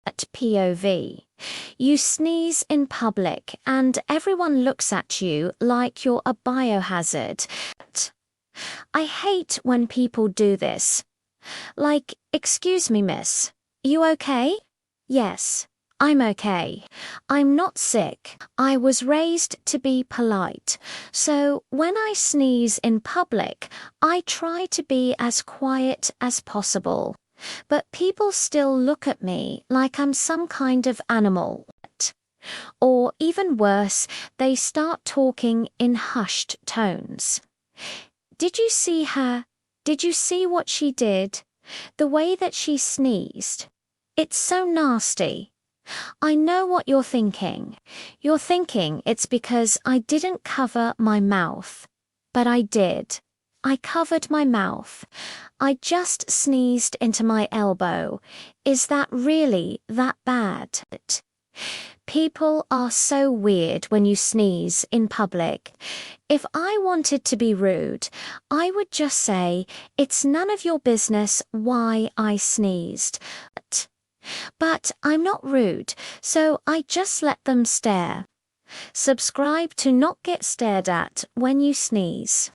At POV. You sneeze in public and everyone looks at you like you're a biohazard. I hate when people do this. Like, excuse me, miss. You okay? Yes, I'm okay. I'm not sick. I was raised to be polite. So when I sneeze in public, I try to be as quiet as possible. But people still look at me like I'm some kind of animal. Or even worse, they start talking in hushed tones. Did you see her? Did you see what she did? The way that she sneezed. It's so nasty. I know what you're thinking. You're thinking it's because I didn't cover my mouth. But I did. I covered my mouth. I just sneezed into my elbow. Is that really that bad? People are so weird when you sneeze in public. If I wanted to be rude, I would just say, it's none of your business why I sneezed. But I'm not rude, so I just let them stare. Subscribe to not get stared at when you sneeze.